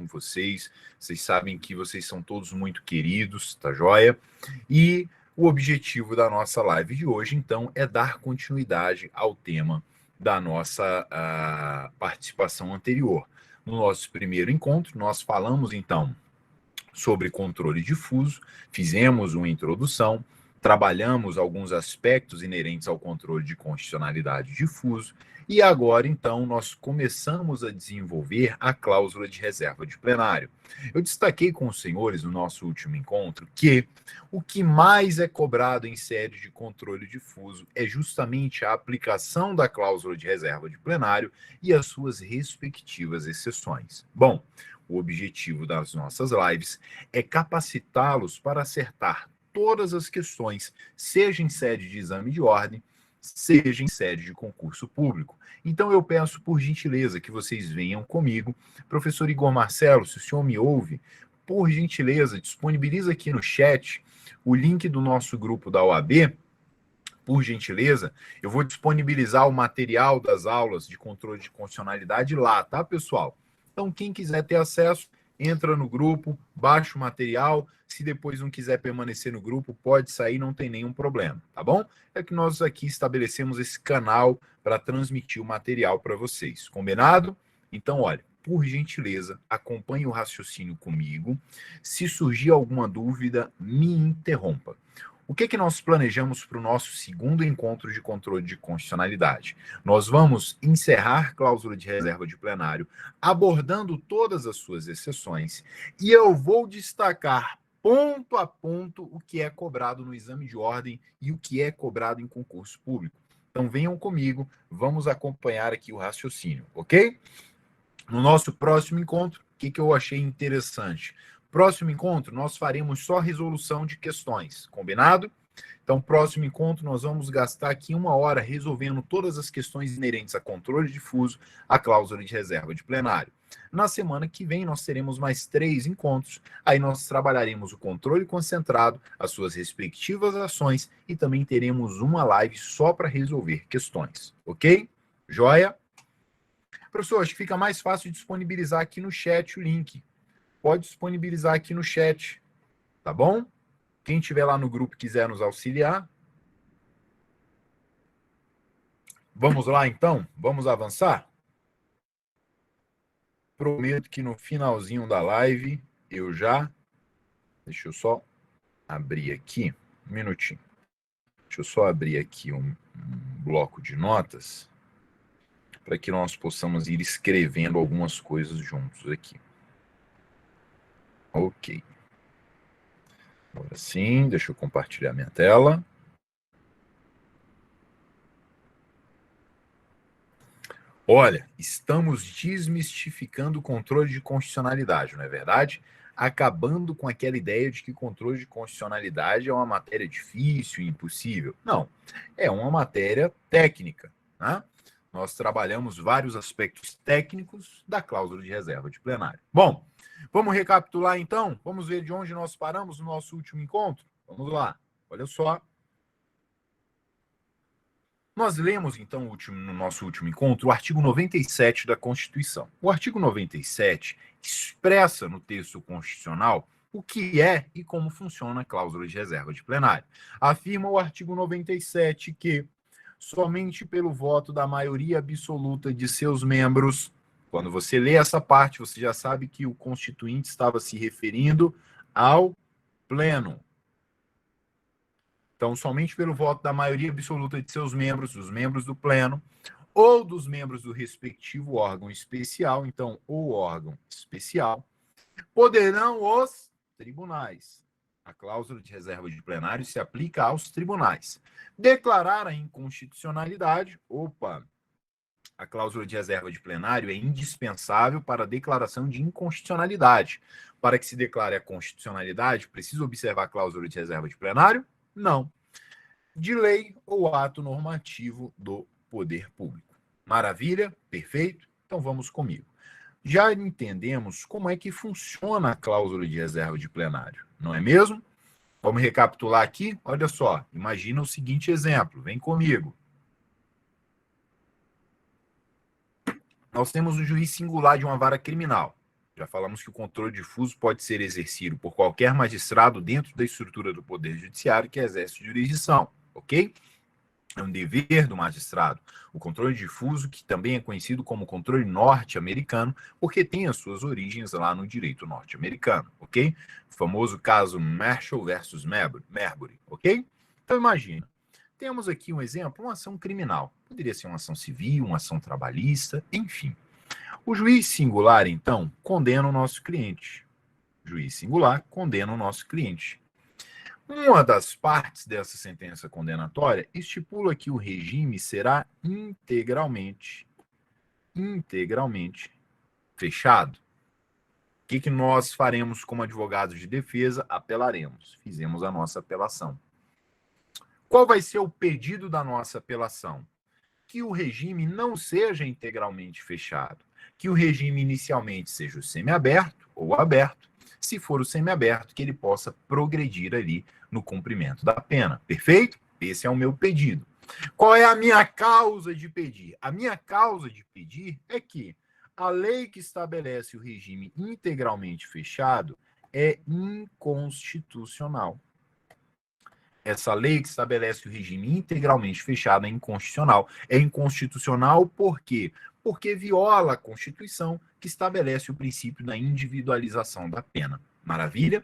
vocês. Vocês sabem que vocês são todos muito queridos, tá joia? E o objetivo da nossa live de hoje, então, é dar continuidade ao tema da nossa participação anterior. No nosso primeiro encontro, nós falamos, então, sobre controle difuso, fizemos uma introdução, trabalhamos alguns aspectos inerentes ao controle de constitucionalidade difuso, e agora, então, nós começamos a desenvolver a cláusula de reserva de plenário. Eu destaquei com os senhores no nosso último encontro que o que mais é cobrado em sede de controle difuso é justamente a aplicação da cláusula de reserva de plenário e as suas respectivas exceções. Bom, o objetivo das nossas lives é capacitá-los para acertar todas as questões, seja em sede de exame de ordem, seja em sede de concurso público. Então eu peço por gentileza que vocês venham comigo. Professor Igor Marcelo, se o senhor me ouve, por gentileza, disponibiliza aqui no chat o link do nosso grupo da OAB. Por gentileza, eu vou disponibilizar o material das aulas de controle de constitucionalidade lá, tá, pessoal? Então, quem quiser ter acesso, entra no grupo, baixa o material. Se depois não quiser permanecer no grupo, pode sair, não tem nenhum problema, tá bom? É que nós aqui estabelecemos esse canal para transmitir o material para vocês. Combinado? Então, olha, por gentileza, acompanhe o raciocínio comigo. Se surgir alguma dúvida, me interrompa. O que nós planejamos para o nosso segundo encontro de controle de constitucionalidade? Nós vamos encerrar cláusula de reserva de plenário, abordando todas as suas exceções, e eu vou destacar ponto a ponto o que é cobrado no exame de ordem e o que é cobrado em concurso público. Então venham comigo, vamos acompanhar aqui o raciocínio, ok? No nosso próximo encontro, o que eu achei interessante? Próximo encontro, nós faremos só resolução de questões, combinado? Então, próximo encontro, nós vamos gastar aqui 1 hora resolvendo todas as questões inerentes a controle difuso, a cláusula de reserva de plenário. Na semana que vem, nós teremos mais 3 encontros, aí nós trabalharemos o controle concentrado, as suas respectivas ações, e também teremos uma live só para resolver questões, ok? Joia? Professor, acho que fica mais fácil disponibilizar aqui no chat o link. Pode disponibilizar aqui no chat, tá bom? Quem estiver lá no grupo e quiser nos auxiliar. Vamos lá, então? Vamos avançar? Prometo que no finalzinho da live eu já... Deixa eu só abrir aqui, um minutinho. Deixa eu só abrir aqui um bloco de notas para que nós possamos ir escrevendo algumas coisas juntos aqui. Ok. Agora sim, deixa eu compartilhar minha tela. Olha, estamos desmistificando o controle de constitucionalidade, não é verdade? Acabando com aquela ideia de que controle de constitucionalidade é uma matéria difícil e impossível. Não, é uma matéria técnica, né? Nós trabalhamos vários aspectos técnicos da cláusula de reserva de plenário. Bom, vamos recapitular então? Vamos ver de onde nós paramos no nosso último encontro? Vamos lá, olha só. Nós lemos, então, no nosso último encontro, o artigo 97 da Constituição. O artigo 97 expressa no texto constitucional o que é e como funciona a cláusula de reserva de plenário. Afirma o artigo 97 que somente pelo voto da maioria absoluta de seus membros, quando você lê essa parte, você já sabe que o constituinte estava se referindo ao pleno. Então, somente pelo voto da maioria absoluta de seus membros, dos membros do pleno, ou dos membros do respectivo órgão especial, então, o órgão especial, poderão os tribunais. A cláusula de reserva de plenário se aplica aos tribunais. Declarar a inconstitucionalidade, a cláusula de reserva de plenário é indispensável para a declaração de inconstitucionalidade. Para que se declare a constitucionalidade, precisa observar a cláusula de reserva de plenário? Não. De lei ou ato normativo do poder público. Maravilha? Perfeito? Então vamos comigo. Já entendemos como é que funciona a cláusula de reserva de plenário, não é mesmo? Vamos recapitular aqui? Olha só, imagina o seguinte exemplo, vem comigo. Nós temos um juiz singular de uma vara criminal. Já falamos que o controle difuso pode ser exercido por qualquer magistrado dentro da estrutura do Poder Judiciário que exerce jurisdição, ok? É um dever do magistrado. O controle difuso, que também é conhecido como controle norte-americano, porque tem as suas origens lá no direito norte-americano, ok? O famoso caso Marshall versus Marbury, ok? Então imagina, temos aqui um exemplo, uma ação criminal. Poderia ser uma ação civil, uma ação trabalhista, enfim. O juiz singular, então, condena o nosso cliente. O juiz singular condena o nosso cliente. Uma das partes dessa sentença condenatória estipula que o regime será integralmente fechado. O que nós faremos como advogados de defesa? Apelaremos. Fizemos a nossa apelação. Qual vai ser o pedido da nossa apelação? Que o regime não seja integralmente fechado, que o regime inicialmente seja o semiaberto ou aberto, se for o semiaberto, que ele possa progredir ali no cumprimento da pena. Perfeito? Esse é o meu pedido. Qual é a minha causa de pedir? A minha causa de pedir é que a lei que estabelece o regime integralmente fechado é inconstitucional. Essa lei que estabelece o regime integralmente fechado é inconstitucional. É inconstitucional por quê? Porque viola a Constituição, que estabelece o princípio da individualização da pena. Maravilha?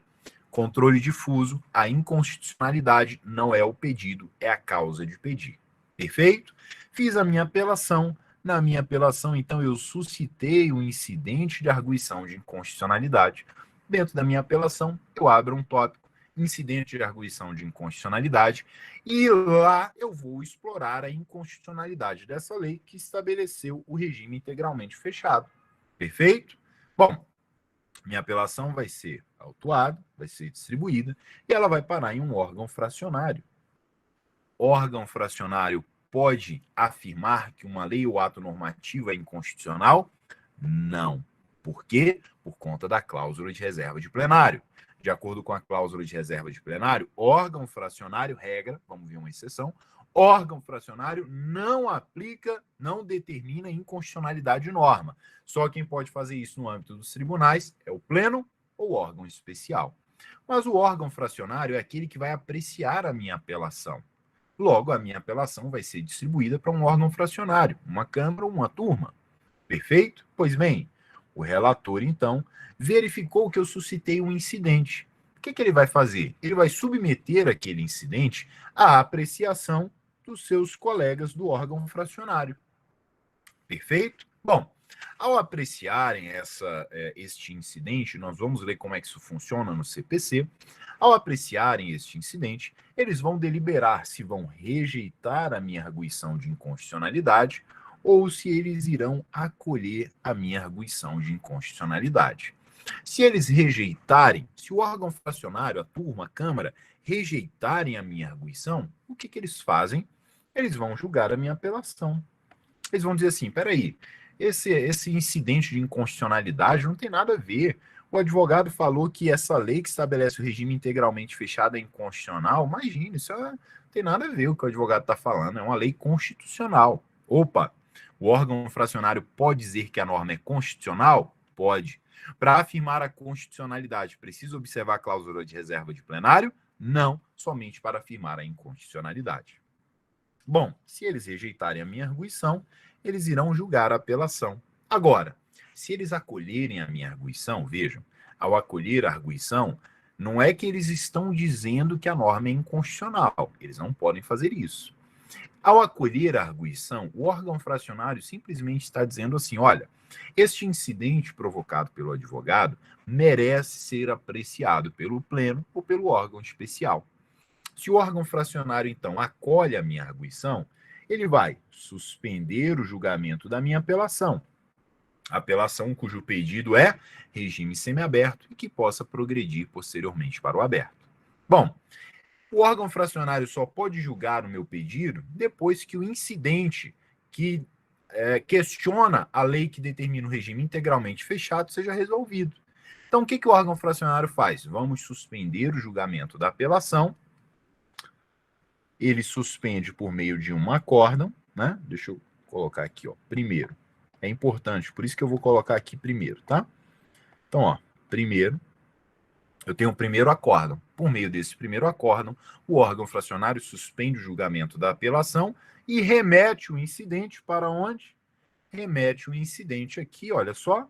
Controle difuso, a inconstitucionalidade não é o pedido, é a causa de pedir. Perfeito? Fiz a minha apelação. Na minha apelação, então, eu suscitei um incidente de arguição de inconstitucionalidade. Dentro da minha apelação, eu abro um tópico, incidente de arguição de inconstitucionalidade, e lá eu vou explorar a inconstitucionalidade dessa lei que estabeleceu o regime integralmente fechado. Perfeito? Bom, minha apelação vai ser autuada, vai ser distribuída, e ela vai parar em um órgão fracionário. Órgão fracionário pode afirmar que uma lei ou ato normativo é inconstitucional? Não. Por quê? Por conta da cláusula de reserva de plenário. De acordo com a cláusula de reserva de plenário, órgão fracionário, regra, vamos ver uma exceção, órgão fracionário não aplica, não determina inconstitucionalidade de norma. Só quem pode fazer isso no âmbito dos tribunais é o pleno ou órgão especial. Mas o órgão fracionário é aquele que vai apreciar a minha apelação. Logo, a minha apelação vai ser distribuída para um órgão fracionário, uma câmara ou uma turma. Perfeito? Pois bem, o relator, então, verificou que eu suscitei um incidente. O que ele vai fazer? Ele vai submeter aquele incidente à apreciação dos seus colegas do órgão fracionário. Perfeito? Bom, ao apreciarem este incidente, nós vamos ver como é que isso funciona no CPC. Ao apreciarem este incidente, eles vão deliberar se vão rejeitar a minha arguição de inconstitucionalidade ou se eles irão acolher a minha arguição de inconstitucionalidade. Se eles rejeitarem, se o órgão fracionário, a turma, a Câmara, rejeitarem a minha arguição, o que eles fazem? Eles vão julgar a minha apelação. Eles vão dizer assim, peraí, esse incidente de inconstitucionalidade não tem nada a ver. O advogado falou que essa lei que estabelece o regime integralmente fechado é inconstitucional. Imagine, isso não tem nada a ver o que o advogado está falando, é uma lei constitucional. Opa, o órgão fracionário pode dizer que a norma é constitucional? Pode. Para afirmar a constitucionalidade, precisa observar a cláusula de reserva de plenário? Não, somente para afirmar a inconstitucionalidade. Bom, se eles rejeitarem a minha arguição, eles irão julgar a apelação. Agora, se eles acolherem a minha arguição, vejam, ao acolher a arguição, não é que eles estão dizendo que a norma é inconstitucional, eles não podem fazer isso. Ao acolher a arguição, o órgão fracionário simplesmente está dizendo assim, olha, este incidente provocado pelo advogado merece ser apreciado pelo pleno ou pelo órgão especial. Se o órgão fracionário, então, acolhe a minha arguição, ele vai suspender o julgamento da minha apelação. Apelação cujo pedido é regime semiaberto e que possa progredir posteriormente para o aberto. Bom, o órgão fracionário só pode julgar o meu pedido depois que o incidente que questiona a lei que determina o regime integralmente fechado seja resolvido. Então, o que o órgão fracionário faz? Vamos suspender o julgamento da apelação. Ele suspende por meio de um acórdão, né? Deixa eu colocar aqui, ó, primeiro. É importante, por isso que eu vou colocar aqui primeiro, tá? Então, ó, primeiro, eu tenho o primeiro acórdão. Por meio desse primeiro acórdão, o órgão fracionário suspende o julgamento da apelação e remete o incidente para onde? Remete o incidente aqui, olha só,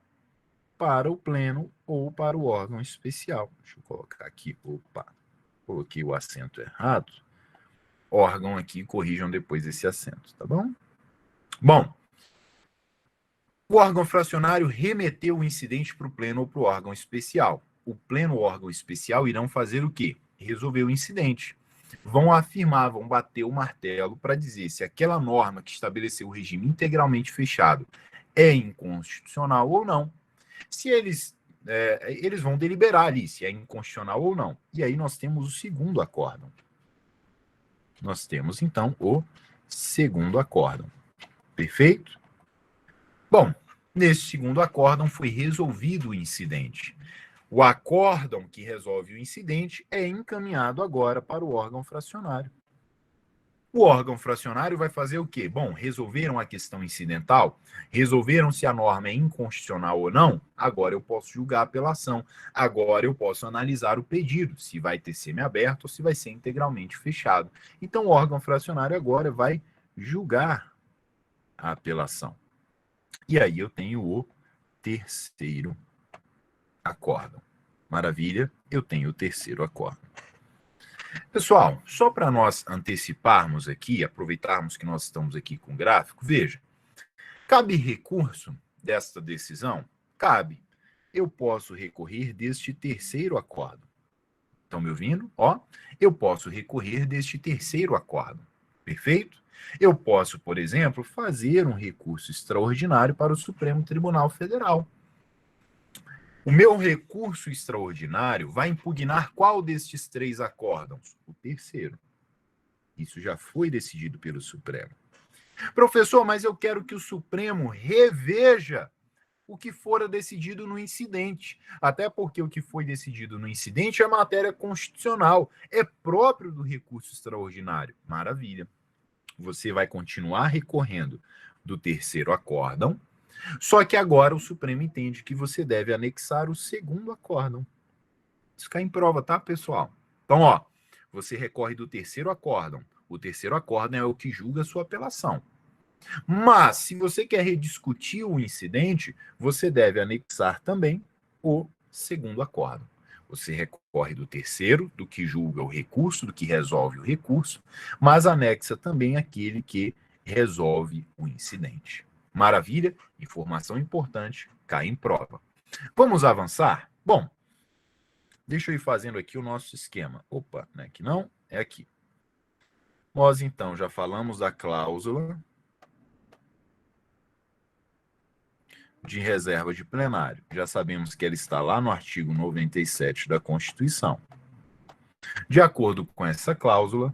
para o pleno ou para o órgão especial. Deixa eu colocar aqui, opa, coloquei o acento errado. Órgão aqui, corrijam depois esse acento, tá bom? Bom, o órgão fracionário remeteu o incidente para o pleno ou para o órgão especial. O pleno ou órgão especial irão fazer o quê? Resolver o incidente. Vão afirmar, vão bater o martelo para dizer se aquela norma que estabeleceu o regime integralmente fechado é inconstitucional ou não. Se eles vão deliberar ali se é inconstitucional ou não. E aí nós temos o segundo acórdão. Nós temos, então, o segundo acórdão. Perfeito? Bom, nesse segundo acórdão foi resolvido o incidente. O acórdão que resolve o incidente é encaminhado agora para o órgão fracionário. O órgão fracionário vai fazer o quê? Bom, resolveram a questão incidental, resolveram se a norma é inconstitucional ou não, agora eu posso julgar a apelação, agora eu posso analisar o pedido, se vai ter semiaberto ou se vai ser integralmente fechado. Então, o órgão fracionário agora vai julgar a apelação. E aí eu tenho o terceiro acórdão. Maravilha, eu tenho o terceiro acórdão. Pessoal, só para nós anteciparmos aqui, aproveitarmos que nós estamos aqui com o gráfico, veja, cabe recurso desta decisão? Cabe. Eu posso recorrer deste terceiro acórdão. Estão me ouvindo? Ó, eu posso recorrer deste terceiro acórdão. Perfeito? Eu posso, por exemplo, fazer um recurso extraordinário para o Supremo Tribunal Federal. O meu recurso extraordinário vai impugnar qual destes três acórdãos? O terceiro. Isso já foi decidido pelo Supremo. Professor, mas eu quero que o Supremo reveja o que fora decidido no incidente. Até porque o que foi decidido no incidente é matéria constitucional, é próprio do recurso extraordinário. Maravilha. Você vai continuar recorrendo do terceiro acórdão, só que agora o Supremo entende que você deve anexar o segundo acórdão. Isso cai em prova, tá, pessoal? Então, ó, você recorre do terceiro acórdão. O terceiro acórdão é o que julga a sua apelação. Mas, se você quer rediscutir o incidente, você deve anexar também o segundo acórdão. Você recorre do terceiro, do que julga o recurso, do que resolve o recurso, mas anexa também aquele que resolve o incidente. Maravilha? Informação importante, cai em prova. Vamos avançar? Bom, deixa eu ir fazendo aqui o nosso esquema. Opa, não é aqui não? É aqui. Nós, então, já falamos da cláusula de reserva de plenário. Já sabemos que ela está lá no artigo 97 da Constituição. De acordo com essa cláusula,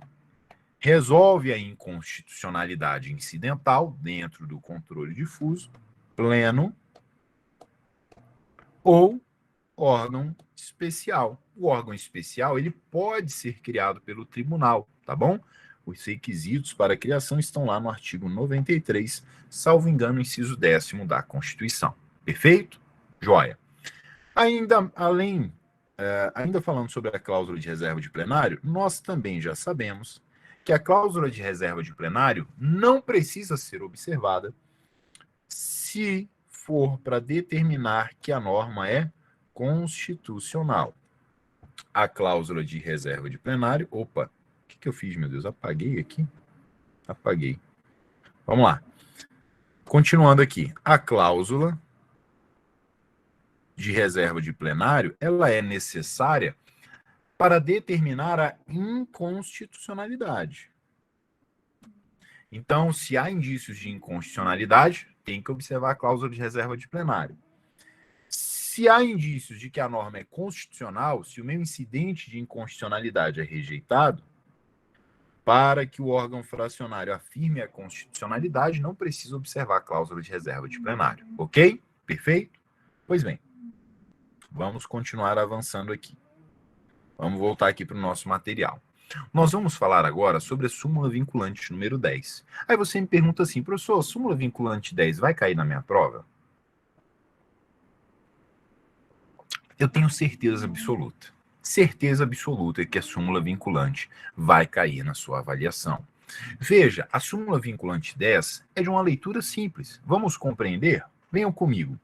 resolve a inconstitucionalidade incidental dentro do controle difuso, pleno ou órgão especial. O órgão especial, ele pode ser criado pelo tribunal, tá bom? Os requisitos para a criação estão lá no artigo 93, salvo engano, inciso 10º da Constituição. Perfeito? Joia. Ainda falando sobre a cláusula de reserva de plenário, nós também já sabemos que a cláusula de reserva de plenário não precisa ser observada se for para determinar que a norma é constitucional. A cláusula de reserva de plenário... Opa, o que eu fiz, meu Deus? Apaguei aqui? Apaguei. Vamos lá. Continuando aqui. A cláusula de reserva de plenário, ela é necessária para determinar a inconstitucionalidade. Então, se há indícios de inconstitucionalidade, tem que observar a cláusula de reserva de plenário. Se há indícios de que a norma é constitucional, se o meu incidente de inconstitucionalidade é rejeitado, para que o órgão fracionário afirme a constitucionalidade, não precisa observar a cláusula de reserva de plenário. Ok? Perfeito? Pois bem, vamos continuar avançando aqui. Vamos voltar aqui para o nosso material. Nós vamos falar agora sobre a súmula vinculante número 10. Aí você me pergunta assim, professor, a súmula vinculante 10 vai cair na minha prova? eu tenho certeza absoluta que a súmula vinculante vai cair na sua avaliação. Veja, a súmula vinculante 10 é de uma leitura simples. Vamos compreender? Venham comigo.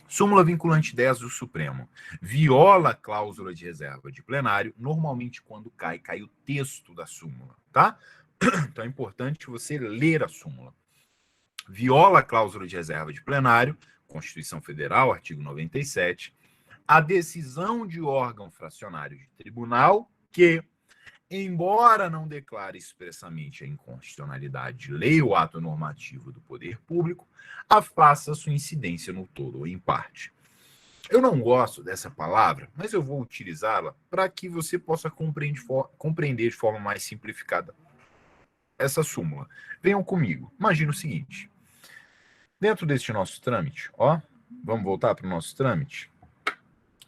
Súmula vinculante 10 do Supremo. Viola a cláusula de reserva de plenário. Normalmente, quando cai o texto da súmula, tá? Então é importante você ler a súmula. Viola a cláusula de reserva de plenário, Constituição Federal, artigo 97, a decisão de órgão fracionário de tribunal que, embora não declare expressamente a inconstitucionalidade de lei ou ato normativo do poder público, afasta sua incidência no todo ou em parte. Eu não gosto dessa palavra, mas eu vou utilizá-la para que você possa compreender de forma mais simplificada essa súmula. Venham comigo. Imagina o seguinte. Dentro deste nosso trâmite, ó, vamos voltar para o nosso trâmite?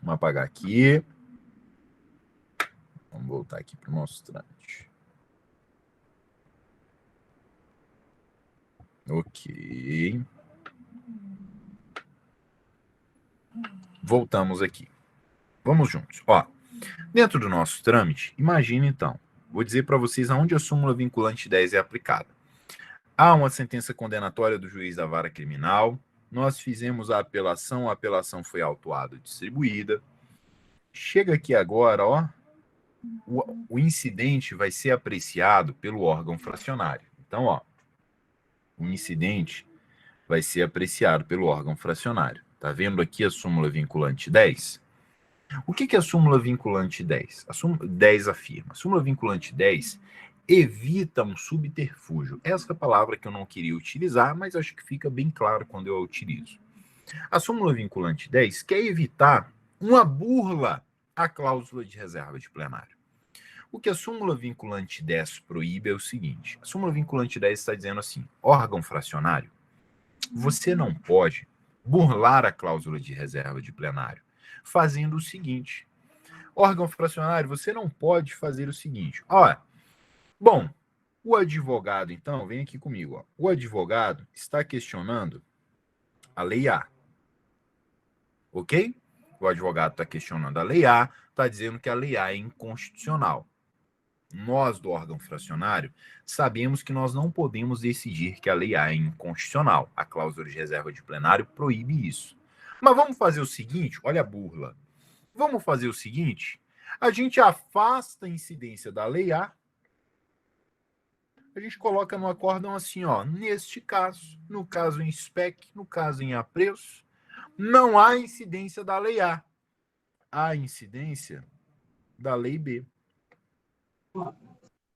Vamos apagar aqui. Vamos voltar aqui para o nosso trâmite. Ok. Voltamos aqui. Vamos juntos. Ó, dentro do nosso trâmite, imagine então, vou dizer para vocês aonde a súmula vinculante 10 é aplicada. Há uma sentença condenatória do juiz da vara criminal, nós fizemos a apelação foi autuada e distribuída. Chega aqui agora, ó, o incidente vai ser apreciado pelo órgão fracionário. Então, ó, o incidente vai ser apreciado pelo órgão fracionário. Tá vendo aqui a súmula vinculante 10? O que é a súmula vinculante 10? A súmula 10 afirma. A súmula vinculante 10 evita um subterfúgio. Essa é a palavra que eu não queria utilizar, mas acho que fica bem claro quando eu a utilizo. A súmula vinculante 10 quer evitar uma burla à cláusula de reserva de plenário. O que a súmula vinculante 10 proíbe é o seguinte: a súmula vinculante 10 está dizendo assim, órgão fracionário, você não pode burlar a cláusula de reserva de plenário fazendo o seguinte. Órgão fracionário, você não pode fazer o seguinte. Olha, bom, o advogado, então, vem aqui comigo. Ó. O advogado está questionando a lei A. Ok? O advogado está questionando a lei A, está dizendo que a lei A é inconstitucional. Nós, do órgão fracionário, sabemos que nós não podemos decidir que a lei A é inconstitucional. A cláusula de reserva de plenário proíbe isso. Mas vamos fazer o seguinte, olha a burla. Vamos fazer o seguinte, a gente afasta a incidência da lei A, a gente coloca no acórdão assim, ó, neste caso, no caso em SPEC, no caso em apreço, não há incidência da lei A. Há incidência da lei B.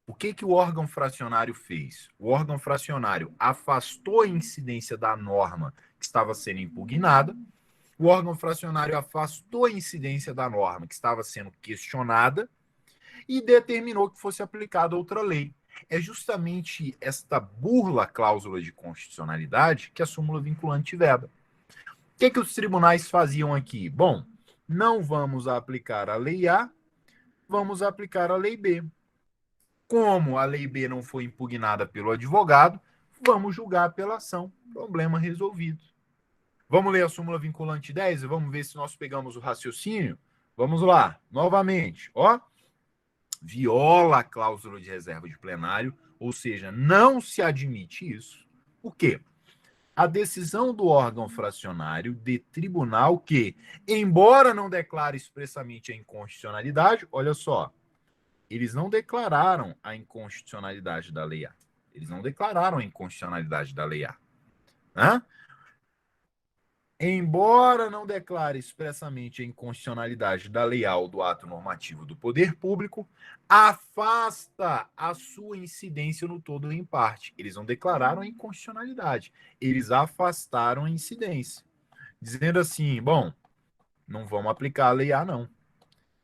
O que o órgão fracionário fez? O órgão fracionário afastou a incidência da norma que estava sendo impugnada, o órgão fracionário afastou a incidência da norma que estava sendo questionada e determinou que fosse aplicada outra lei. É justamente esta burla cláusula de constitucionalidade que a súmula vinculante veda. O que os tribunais faziam aqui? Bom, não vamos aplicar a lei A, vamos aplicar a lei B. Como a lei B não foi impugnada pelo advogado, vamos julgar pela ação. Problema resolvido. Vamos ler a súmula vinculante 10 e vamos ver se nós pegamos o raciocínio? Vamos lá, novamente. Ó, viola a cláusula de reserva de plenário, ou seja, não se admite isso. Por quê? A decisão do órgão fracionário de tribunal que, embora não declare expressamente a inconstitucionalidade, olha só, eles não declararam a inconstitucionalidade da lei A. Eles não declararam a inconstitucionalidade da lei A. Né? Embora não declare expressamente a inconstitucionalidade da lei A ou do ato normativo do poder público, afasta a sua incidência no todo ou em parte. Eles não declararam a inconstitucionalidade, eles afastaram a incidência, dizendo assim, bom, não vamos aplicar a lei A, não.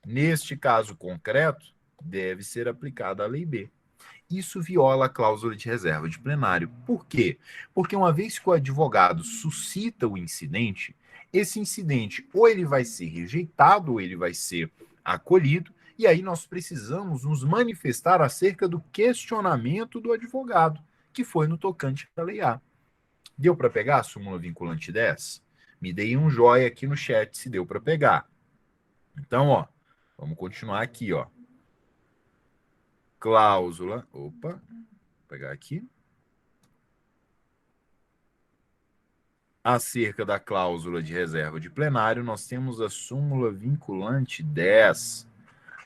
Neste caso concreto, deve ser aplicada a lei B. Isso viola a cláusula de reserva de plenário. Por quê? Porque uma vez que o advogado suscita o incidente, esse incidente ou ele vai ser rejeitado ou ele vai ser acolhido, e aí nós precisamos nos manifestar acerca do questionamento do advogado, que foi no tocante à lei A. Deu para pegar a súmula vinculante 10? Me deem um joia aqui no chat se deu para pegar. Então, ó, vamos continuar aqui, ó. Cláusula, opa, vou pegar aqui. Acerca da cláusula de reserva de plenário, nós temos a súmula vinculante 10.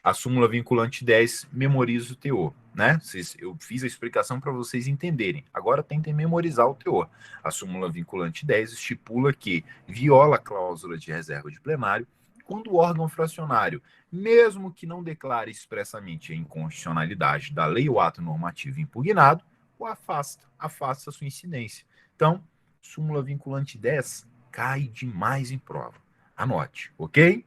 A súmula vinculante 10 memoriza o teor, né? Eu fiz a explicação para vocês entenderem. Agora tentem memorizar o teor. A súmula vinculante 10 estipula que viola a cláusula de reserva de plenário quando o órgão fracionário, mesmo que não declare expressamente a inconstitucionalidade da lei ou ato normativo impugnado, o afasta sua incidência. Então, súmula vinculante 10 cai demais em prova. Anote, ok?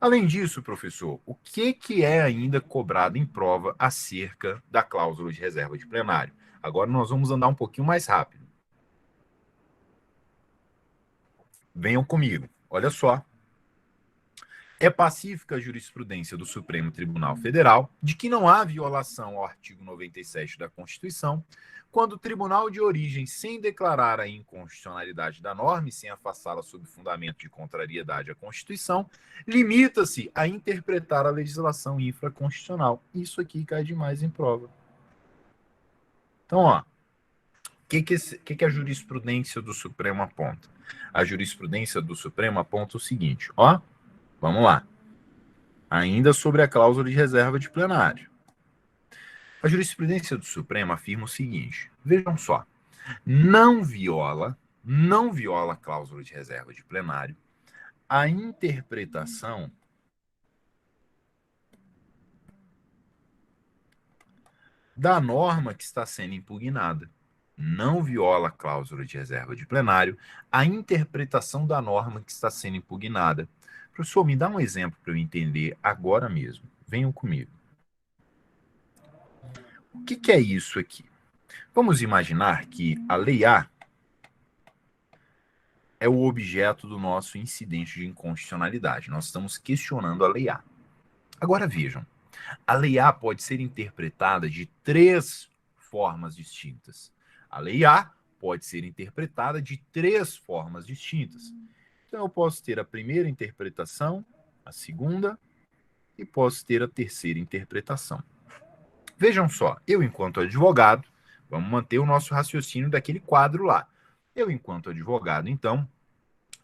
Além disso, professor, o que é ainda cobrado em prova acerca da cláusula de reserva de plenário? Agora nós vamos andar um pouquinho mais rápido. Venham comigo. Olha só. É pacífica a jurisprudência do Supremo Tribunal Federal de que não há violação ao artigo 97 da Constituição, quando o tribunal de origem, sem declarar a inconstitucionalidade da norma e sem afastá-la sob fundamento de contrariedade à Constituição, limita-se a interpretar a legislação infraconstitucional. Isso aqui cai demais em prova. Então, ó, o que a jurisprudência do Supremo aponta? A jurisprudência do Supremo aponta o seguinte, ó, vamos lá. Ainda sobre a cláusula de reserva de plenário. A jurisprudência do Supremo afirma o seguinte: vejam só, não viola a cláusula de reserva de plenário a interpretação da norma que está sendo impugnada. Não viola a cláusula de reserva de plenário a interpretação da norma que está sendo impugnada. Professor, me dá um exemplo para eu entender agora mesmo. Venham comigo. O que é isso aqui? Vamos imaginar que a Lei A é o objeto do nosso incidente de inconstitucionalidade. Nós estamos questionando a Lei A. Agora vejam, a Lei A pode ser interpretada de três formas distintas. A Lei A pode ser interpretada de três formas distintas. Então eu posso ter a primeira interpretação, a segunda e posso ter a terceira interpretação. Vejam só, eu enquanto advogado, vamos manter o nosso raciocínio daquele quadro lá. Eu enquanto advogado, então,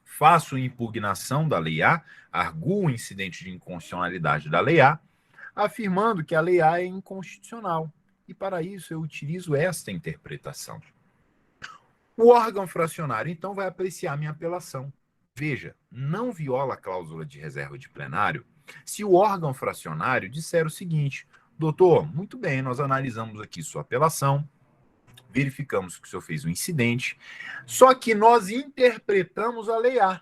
faço impugnação da Lei A, arguo o incidente de inconstitucionalidade da Lei A, afirmando que a Lei A é inconstitucional. E para isso eu utilizo esta interpretação. O órgão fracionário, então, vai apreciar minha apelação. Veja, não viola a cláusula de reserva de plenário se o órgão fracionário disser o seguinte: doutor, muito bem, nós analisamos aqui sua apelação, verificamos que o senhor fez um incidente, só que nós interpretamos a Lei A.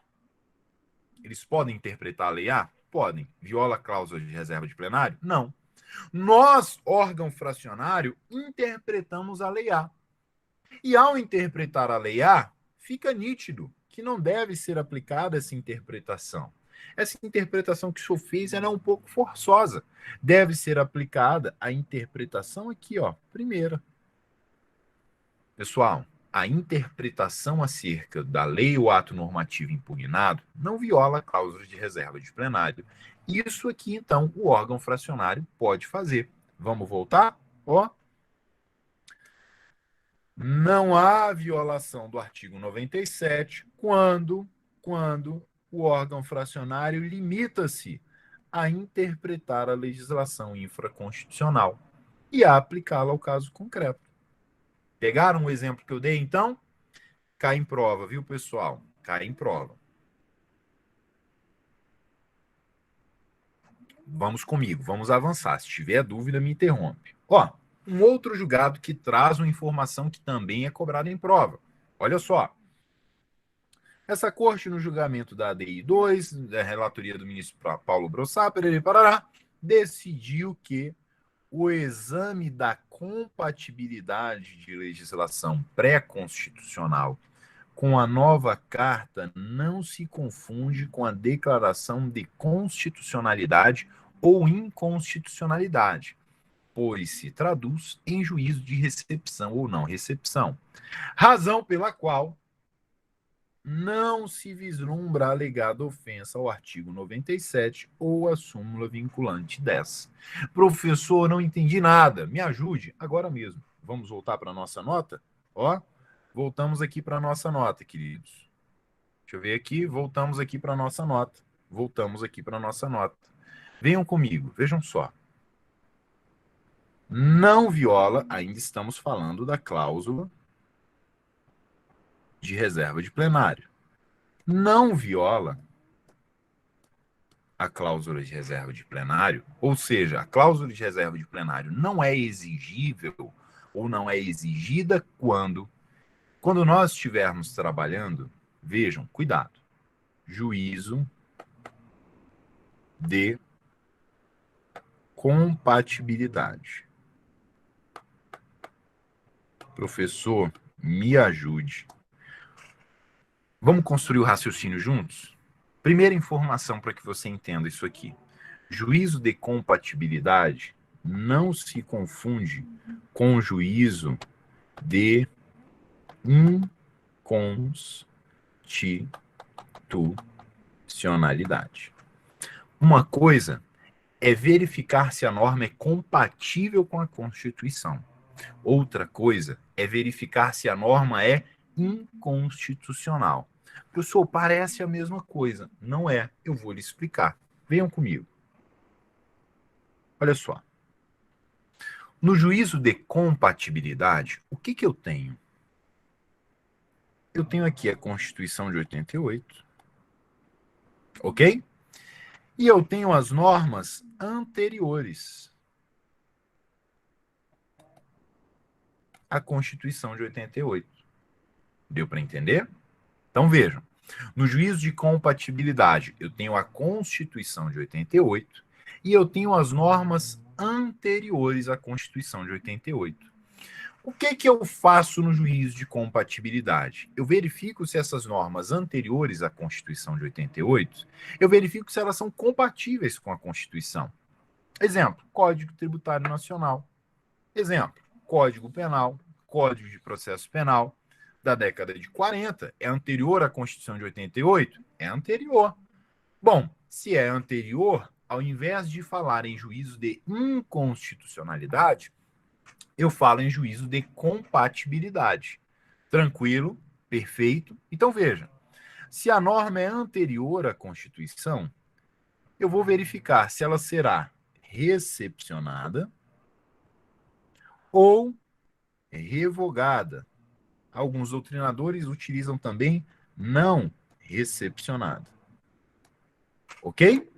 Eles podem interpretar a Lei A? Podem. Viola a cláusula de reserva de plenário? Não. Nós, órgão fracionário, interpretamos a Lei A. E ao interpretar a Lei A, fica nítido que não deve ser aplicada essa interpretação. Essa interpretação que o senhor fez é um pouco forçosa. Deve ser aplicada a interpretação aqui, ó, primeira. Pessoal, a interpretação acerca da lei ou ato normativo impugnado não viola a cláusula de reserva de plenário. Isso aqui, então, o órgão fracionário pode fazer. Vamos voltar? Ó. Não há violação do artigo 97 quando o órgão fracionário limita-se a interpretar a legislação infraconstitucional e a aplicá-la ao caso concreto. Pegaram o exemplo que eu dei, então? Cai em prova, viu, pessoal? Cai em prova. Vamos comigo, vamos avançar. Se tiver dúvida, me interrompe. Ó, um outro julgado que traz uma informação que também é cobrada em prova. Olha só. Essa corte, no julgamento da ADI 2, da relatoria do ministro Paulo Brossá, Parará, decidiu que o exame da compatibilidade de legislação pré-constitucional com a nova carta não se confunde com a declaração de constitucionalidade ou inconstitucionalidade, pois se traduz em juízo de recepção ou não recepção. Razão pela qual não se vislumbra a alegada ofensa ao artigo 97 ou a súmula vinculante 10. Professor, não entendi nada. Me ajude agora mesmo. Vamos voltar para a nossa nota? Ó, voltamos aqui para a nossa nota, queridos. Deixa eu ver aqui. Voltamos aqui para a nossa nota. Voltamos aqui para a nossa nota. Venham comigo, vejam só. Não viola, ainda estamos falando da cláusula de reserva de plenário. Não viola a cláusula de reserva de plenário, ou seja, a cláusula de reserva de plenário não é exigível ou não é exigida quando nós estivermos trabalhando, vejam, cuidado, juízo de compatibilidade. Professor, me ajude. Vamos construir o raciocínio juntos? Primeira informação para que você entenda isso aqui. Juízo de compatibilidade não se confunde com juízo de inconstitucionalidade. Uma coisa é verificar se a norma é compatível com a Constituição. Outra coisa é verificar se a norma é inconstitucional. Professor, parece a mesma coisa. Não é. Eu vou lhe explicar. Venham comigo. Olha só. No juízo de compatibilidade, o que eu tenho? Eu tenho aqui a Constituição de 88, ok? E eu tenho as normas anteriores à Constituição de 88. Deu para entender? Então vejam, no juízo de compatibilidade, eu tenho a Constituição de 88 e eu tenho as normas anteriores à Constituição de 88. O que eu faço no juízo de compatibilidade? Eu verifico se essas normas anteriores à Constituição de 88, eu verifico se elas são compatíveis com a Constituição. Exemplo, Código Tributário Nacional. Exemplo, Código Penal, Código de Processo Penal da década de 40. É anterior à Constituição de 88? É anterior. Bom, se é anterior, ao invés de falar em juízo de inconstitucionalidade, eu falo em juízo de compatibilidade. Tranquilo, perfeito. Então veja, se a norma é anterior à Constituição, eu vou verificar se ela será recepcionada ou revogada. Alguns doutrinadores utilizam também não recepcionada. Ok?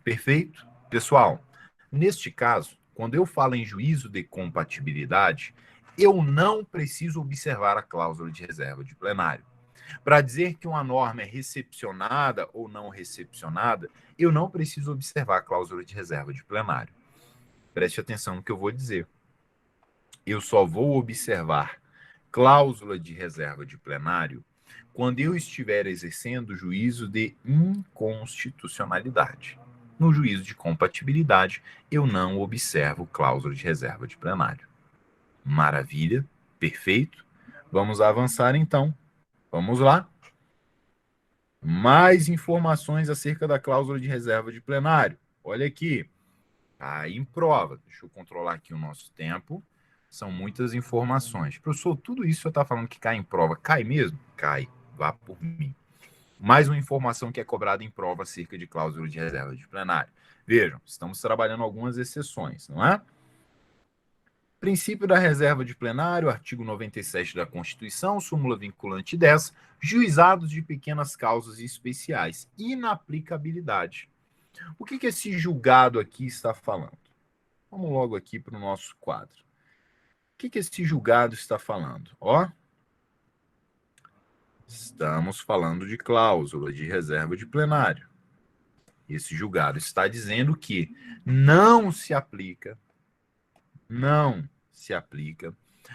Perfeito? Pessoal, neste caso, quando eu falo em juízo de compatibilidade, eu não preciso observar a cláusula de reserva de plenário. Para dizer que uma norma é recepcionada ou não recepcionada, eu não preciso observar a cláusula de reserva de plenário. Preste atenção no que eu vou dizer. Eu só vou observar cláusula de reserva de plenário quando eu estiver exercendo o juízo de inconstitucionalidade. No juízo de compatibilidade, eu não observo cláusula de reserva de plenário. Maravilha, perfeito. Vamos avançar então. Vamos lá. Mais informações acerca da cláusula de reserva de plenário. Olha aqui. Tá em prova. Deixa eu controlar aqui o nosso tempo. São muitas informações. Professor, tudo isso você está falando que cai em prova. Cai mesmo? Cai. Vá por mim. Mais uma informação que é cobrada em prova acerca de cláusula de reserva de plenário. Vejam, estamos trabalhando algumas exceções, não é? Princípio da reserva de plenário, artigo 97 da Constituição, súmula vinculante 10, juizados de pequenas causas especiais, inaplicabilidade. O que esse julgado aqui está falando? Vamos logo aqui para o nosso quadro. O que esse julgado está falando? Ó, estamos falando de cláusula de reserva de plenário. Esse julgado está dizendo que não se aplica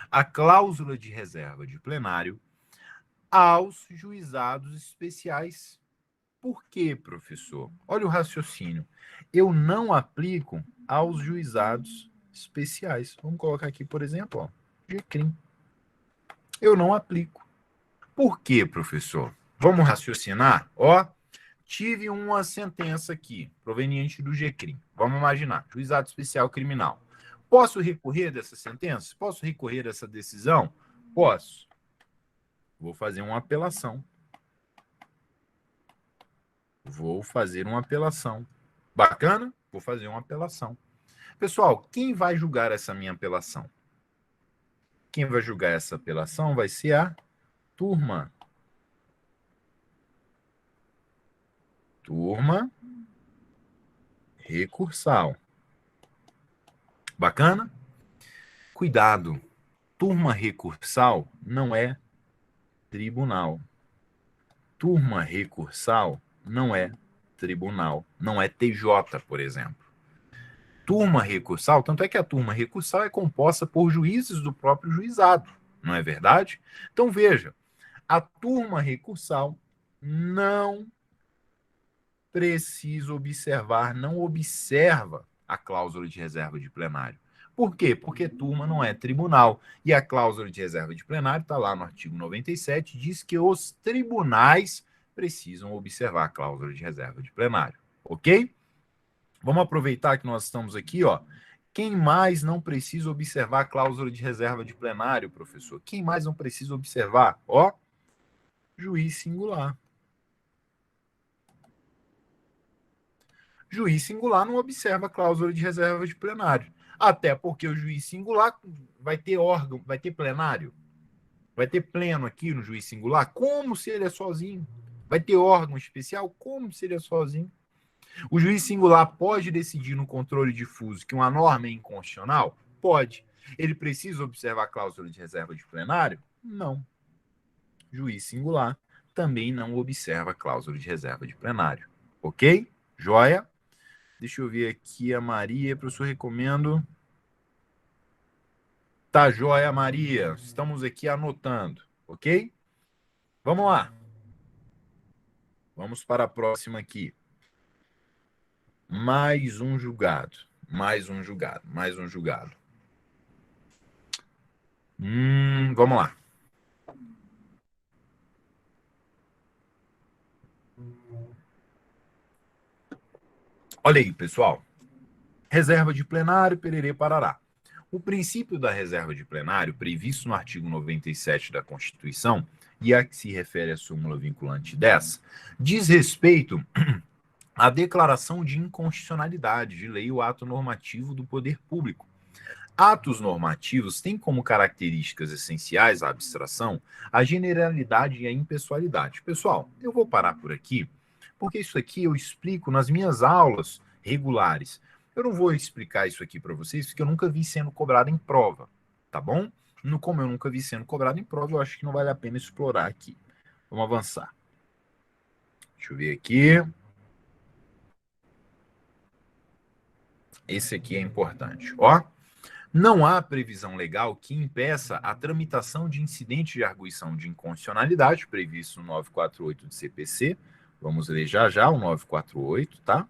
a cláusula de reserva de plenário aos juizados especiais. Por quê, professor? Olha o raciocínio. Eu não aplico aos juizados especiais. Vamos colocar aqui, por exemplo, ó, GCRIM. Eu não aplico. Por quê, professor? Vamos raciocinar? Ó, tive uma sentença aqui, proveniente do GCRIM. Vamos imaginar, Juizado Especial Criminal. Posso recorrer dessa sentença? Posso recorrer dessa decisão? Posso. Vou fazer uma apelação. Bacana? Vou fazer uma apelação. Pessoal, quem vai julgar essa minha apelação? Quem vai julgar essa apelação vai ser a turma. Turma recursal. Bacana? Cuidado. Turma recursal não é tribunal. Turma recursal não é tribunal. Não é TJ, por exemplo. Turma recursal, tanto é que a turma recursal é composta por juízes do próprio juizado, não é verdade? Então, veja, a turma recursal não precisa observar, não observa a cláusula de reserva de plenário. Por quê? Porque turma não é tribunal. E a cláusula de reserva de plenário está lá no artigo 97, diz que os tribunais precisam observar a cláusula de reserva de plenário. Ok? Vamos aproveitar que nós estamos aqui, ó. Quem mais não precisa observar a cláusula de reserva de plenário, professor? Quem mais não precisa observar? Ó, juiz singular. Juiz singular não observa a cláusula de reserva de plenário. Até porque o juiz singular vai ter órgão, vai ter plenário, vai ter pleno aqui no juiz singular, como se ele é sozinho. Vai ter órgão especial, como se ele é sozinho. O juiz singular pode decidir no controle difuso que uma norma é inconstitucional? Pode. Ele precisa observar a cláusula de reserva de plenário? Não. Juiz singular também não observa a cláusula de reserva de plenário. Ok? Joia? Deixa eu ver aqui a Maria, professor, recomendo. Tá joia, Maria. Estamos aqui anotando, ok? Vamos lá. Vamos para a próxima aqui. Mais um julgado. Vamos lá. Olha aí, pessoal. Reserva de plenário, pererê, parará. O princípio da reserva de plenário, previsto no artigo 97 da Constituição, e a que se refere à súmula vinculante 10, diz respeito à declaração de inconstitucionalidade de lei ou ato normativo do poder público. Atos normativos têm como características essenciais a abstração, a generalidade e a impessoalidade. Pessoal, eu vou parar por aqui, porque isso aqui eu explico nas minhas aulas regulares. Eu não vou explicar isso aqui para vocês, porque eu nunca vi sendo cobrado em prova, tá bom? Como eu nunca vi sendo cobrado em prova, eu acho que não vale a pena explorar aqui. Vamos avançar. Deixa eu ver aqui. Esse aqui é importante. Ó, não há previsão legal que impeça a tramitação de incidente de arguição de inconstitucionalidade previsto no 948 do CPC. Vamos ler já já o 948, tá?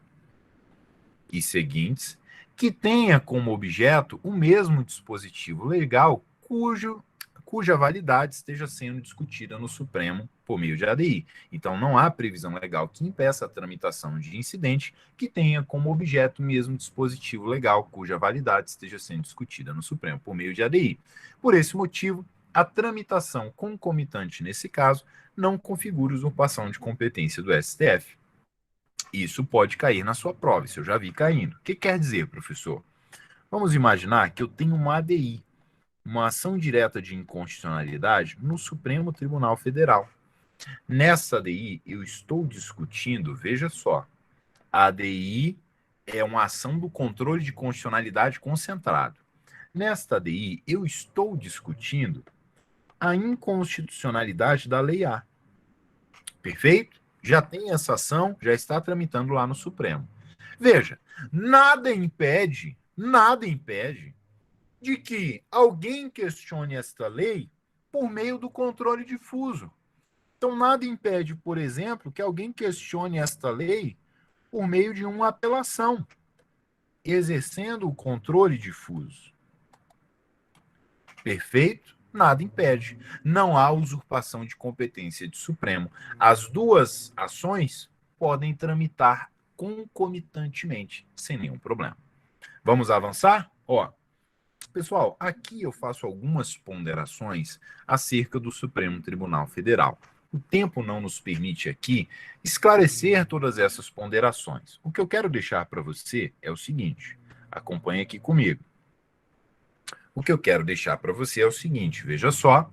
E seguintes, que tenha como objeto o mesmo dispositivo legal cuja validade esteja sendo discutida no Supremo por meio de ADI. Então, não há previsão legal que impeça a tramitação de incidente que tenha como objeto o mesmo dispositivo legal cuja validade esteja sendo discutida no Supremo por meio de ADI. Por esse motivo, a tramitação concomitante nesse caso não configura usurpação de competência do STF. Isso pode cair na sua prova, isso eu já vi caindo. O que quer dizer, professor? Vamos imaginar que eu tenho uma ADI, uma ação direta de inconstitucionalidade no Supremo Tribunal Federal. Nessa ADI, eu estou discutindo, veja só, a ADI é uma ação do controle de constitucionalidade concentrado. Nesta ADI, eu estou discutindo a inconstitucionalidade da Lei A. Perfeito? Já tem essa ação, já está tramitando lá no Supremo. Veja, nada impede de que alguém questione esta lei por meio do controle difuso. Então, nada impede, por exemplo, que alguém questione esta lei por meio de uma apelação, exercendo o controle difuso. Perfeito? nada impede. Não há usurpação de competência de Supremo. As duas ações podem tramitar concomitantemente, sem nenhum problema. Vamos avançar? Ó, pessoal, aqui eu faço algumas ponderações acerca do Supremo Tribunal Federal. O tempo não nos permite aqui esclarecer todas essas ponderações. O que eu quero deixar para você é o seguinte: acompanhe aqui comigo. O que eu quero deixar para você é o seguinte: veja só.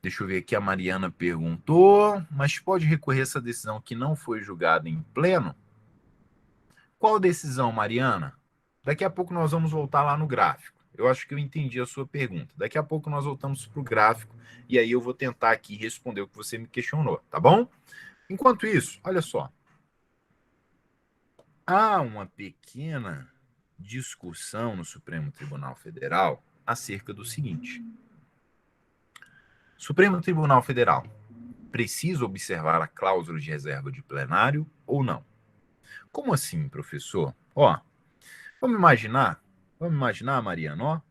Deixa eu ver aqui, a Mariana perguntou, mas pode recorrer a essa decisão que não foi julgada em pleno? Qual decisão, Mariana? Daqui a pouco nós vamos voltar lá no gráfico. Eu acho que eu entendi a sua pergunta. Daqui a pouco nós voltamos para o gráfico e aí eu vou tentar aqui responder o que você me questionou, tá bom? Enquanto isso, olha só. Há uma pequena discussão no Supremo Tribunal Federal acerca do seguinte: Supremo Tribunal Federal precisa observar a cláusula de reserva de plenário ou não? Como assim, professor? Ó, vamos imaginar, Mariana, ó,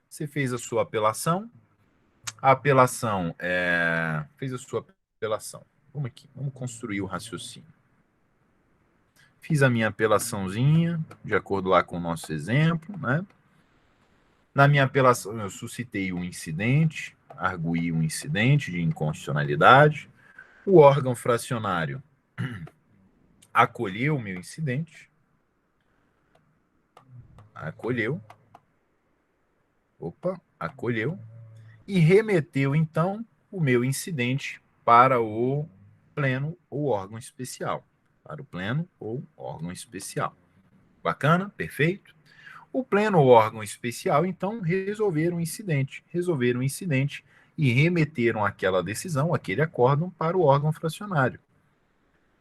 você fez a sua apelação, fez a sua apelação. Vamos aqui, vamos construir o raciocínio. Fiz a minha apelaçãozinha, de acordo lá com o nosso exemplo, né? Na minha apelação, eu suscitei um incidente, arguí um incidente de inconstitucionalidade. O órgão fracionário acolheu o meu incidente, acolheu, e remeteu, então, o meu incidente para o pleno ou órgão especial. Para o pleno ou órgão especial. Bacana? Perfeito? O pleno ou órgão especial, então, resolveram o incidente e remeteram aquela decisão, aquele acórdão, para o órgão fracionário.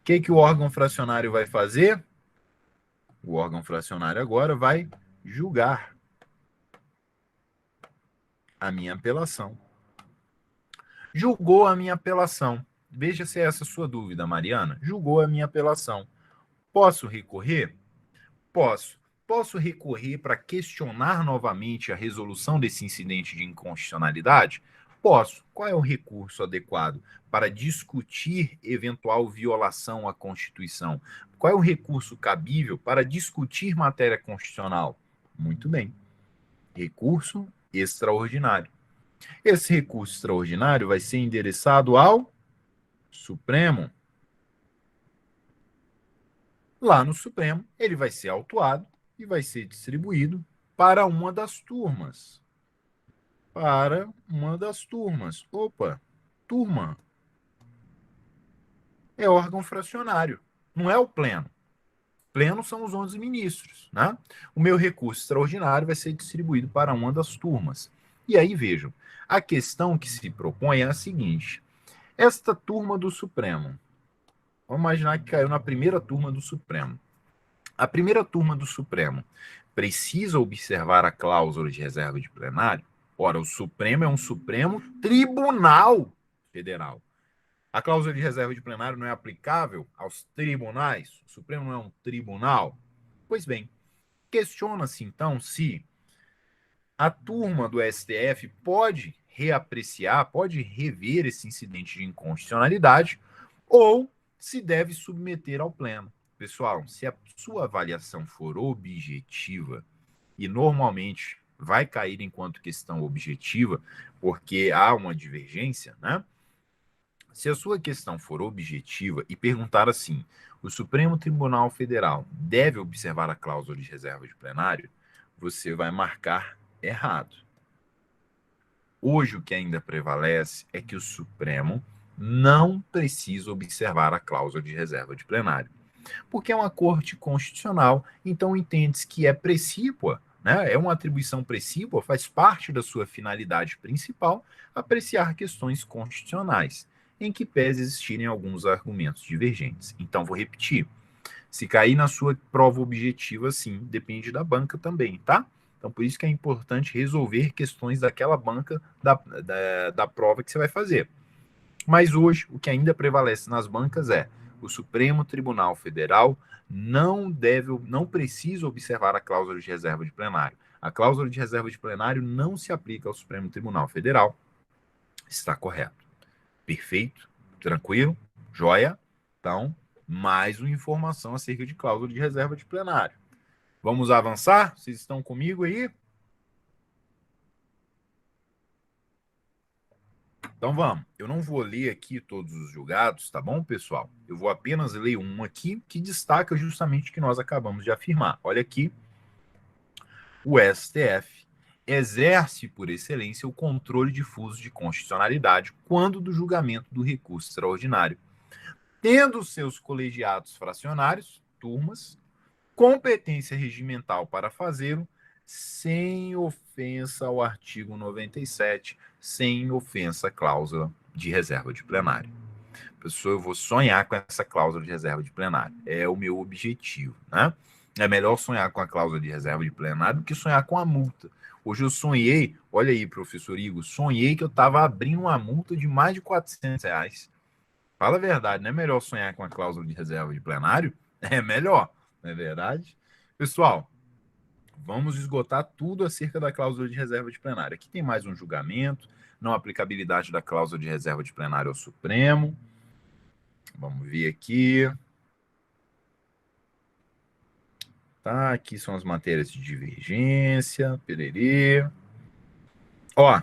O que o órgão fracionário vai fazer? O órgão fracionário agora vai julgar a minha apelação. Julgou a minha apelação. Veja se é essa a sua dúvida, Mariana. Julgou a minha apelação. Posso recorrer? Posso. Posso recorrer para questionar novamente a resolução desse incidente de inconstitucionalidade? Posso. Qual é o recurso adequado para discutir eventual violação à Constituição? Qual é o recurso cabível para discutir matéria constitucional? Muito bem. Recurso extraordinário. Esse recurso extraordinário vai ser endereçado ao Supremo. Lá no Supremo, ele vai ser autuado e vai ser distribuído para uma das turmas. Opa, turma. É órgão fracionário, não é o pleno. Pleno são os 11 ministros, né? O meu recurso extraordinário vai ser distribuído para uma das turmas. E aí, vejam, a questão que se propõe é a seguinte: esta turma do Supremo, vamos imaginar que caiu na primeira turma do Supremo. A primeira turma do Supremo precisa observar a cláusula de reserva de plenário? Ora, o Supremo é um Supremo Tribunal Federal. A cláusula de reserva de plenário não é aplicável aos tribunais? O Supremo não é um tribunal? Pois bem, questiona-se então se a turma do STF pode reapreciar, pode rever esse incidente de inconstitucionalidade ou se deve submeter ao pleno. Pessoal, se a sua avaliação for objetiva, e normalmente vai cair enquanto questão objetiva, porque há uma divergência, né? Se a sua questão for objetiva e perguntar assim: o Supremo Tribunal Federal deve observar a cláusula de reserva de plenário, você vai marcar errado. Hoje, o que ainda prevalece é que o Supremo não precisa observar a cláusula de reserva de plenário, porque é uma corte constitucional, então entende-se que é precípua, né? É uma atribuição precípua, faz parte da sua finalidade principal apreciar questões constitucionais, em que pese existirem alguns argumentos divergentes. Então, vou repetir. Se cair na sua prova objetiva, sim, depende da banca também, tá? Então, por isso que é importante resolver questões daquela banca da prova que você vai fazer. Mas hoje, o que ainda prevalece nas bancas é: o Supremo Tribunal Federal não precisa observar a cláusula de reserva de plenário. A cláusula de reserva de plenário não se aplica ao Supremo Tribunal Federal. Está correto. Perfeito? Tranquilo? Joia? Então, mais uma informação acerca de cláusula de reserva de plenário. Vamos avançar? Vocês estão comigo aí? Então vamos. Eu não vou ler aqui todos os julgados, tá bom, pessoal? Eu vou apenas ler um aqui que destaca justamente o que nós acabamos de afirmar. Olha aqui. O STF exerce por excelência o controle difuso de constitucionalidade quando do julgamento do recurso extraordinário, tendo seus colegiados fracionários, turmas, competência regimental para fazê-lo, sem ofensa ao artigo 97, sem ofensa à cláusula de reserva de plenário. Pessoal, eu vou sonhar com essa cláusula de reserva de plenário. É o meu objetivo, né? É melhor sonhar com a cláusula de reserva de plenário do que sonhar com a multa. Hoje eu sonhei, olha aí, professor Igor, sonhei que eu estava abrindo uma multa de mais de R$ 400. Fala a verdade, não é melhor sonhar com a cláusula de reserva de plenário? É melhor, não é verdade? Pessoal, vamos esgotar tudo acerca da cláusula de reserva de plenário. Aqui tem mais um julgamento, não aplicabilidade da cláusula de reserva de plenário ao Supremo. Vamos ver aqui. Tá, aqui são as matérias de divergência, pererê. Ó,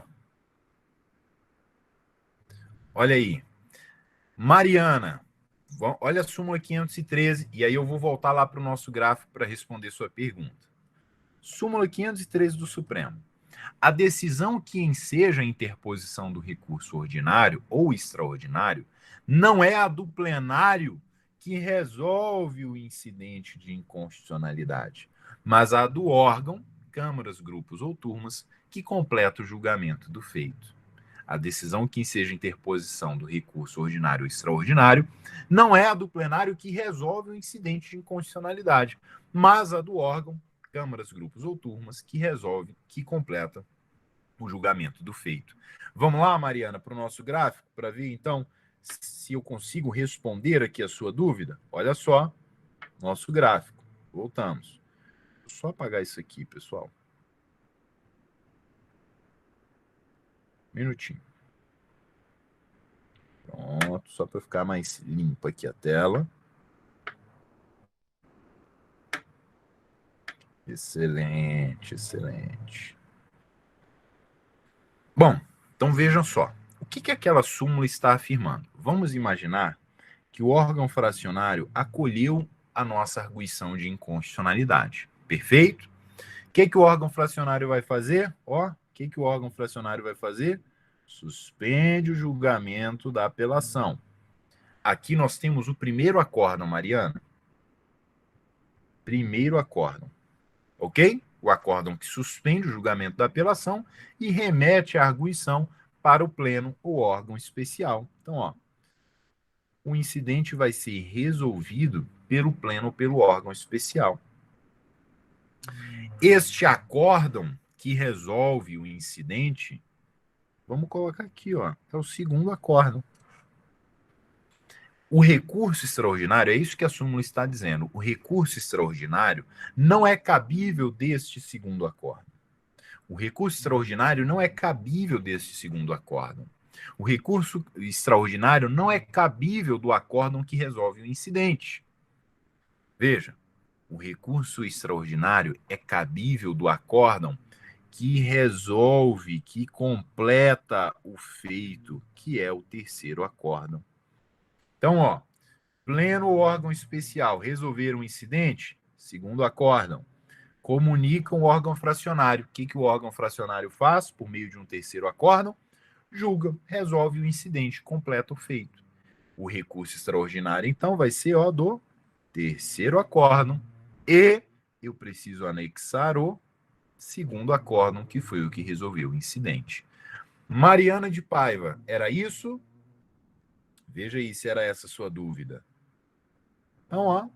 olha aí. Mariana, olha a súmula 513, e aí eu vou voltar lá para o nosso gráfico para responder sua pergunta. Súmula 513 do Supremo. A decisão que enseja a interposição do recurso ordinário ou extraordinário não é a do plenário que resolve o incidente de inconstitucionalidade, mas a do órgão, câmaras, grupos ou turmas, que completa o julgamento do feito. A decisão que enseja a interposição do recurso ordinário ou extraordinário não é a do plenário que resolve o incidente de inconstitucionalidade, mas a do órgão, câmaras, grupos ou turmas, que resolve, que completa o julgamento do feito. Vamos lá, Mariana, para o nosso gráfico, para ver, então, se eu consigo responder aqui a sua dúvida. Olha só, nosso gráfico. Voltamos. Vou só apagar isso aqui, pessoal. Minutinho. Pronto, só para ficar mais limpa aqui a tela. Excelente, excelente. Bom, então vejam só. O que aquela súmula está afirmando? Vamos imaginar que o órgão fracionário acolheu a nossa arguição de inconstitucionalidade. Perfeito? O que o órgão fracionário vai fazer? Ó, o que o órgão fracionário vai fazer? Suspende o julgamento da apelação. Aqui nós temos o primeiro acórdão, Mariana. Primeiro acórdão. Ok? O acórdão que suspende o julgamento da apelação e remete a arguição para o pleno ou órgão especial. Então, ó, o incidente vai ser resolvido pelo pleno ou pelo órgão especial. Este acórdão que resolve o incidente, vamos colocar aqui, ó, é o segundo acórdão. O recurso extraordinário, é isso que a súmula está dizendo, o recurso extraordinário não é cabível deste segundo acórdão. O recurso extraordinário não é cabível deste segundo acórdão. O recurso extraordinário não é cabível do acórdão que resolve o incidente. Veja, o recurso extraordinário é cabível do acórdão que resolve, que completa o feito, que é o terceiro acórdão. Então, ó, pleno ou órgão especial resolver um incidente, segundo acórdão, comunicam o órgão fracionário. O que o órgão fracionário faz por meio de um terceiro acórdão? Julga, resolve o incidente, completa o feito. O recurso extraordinário, então, vai ser do terceiro acórdão e eu preciso anexar o segundo acórdão, que foi o que resolveu o incidente. Mariana de Paiva, era isso? Veja aí se era essa a sua dúvida. Então, ó,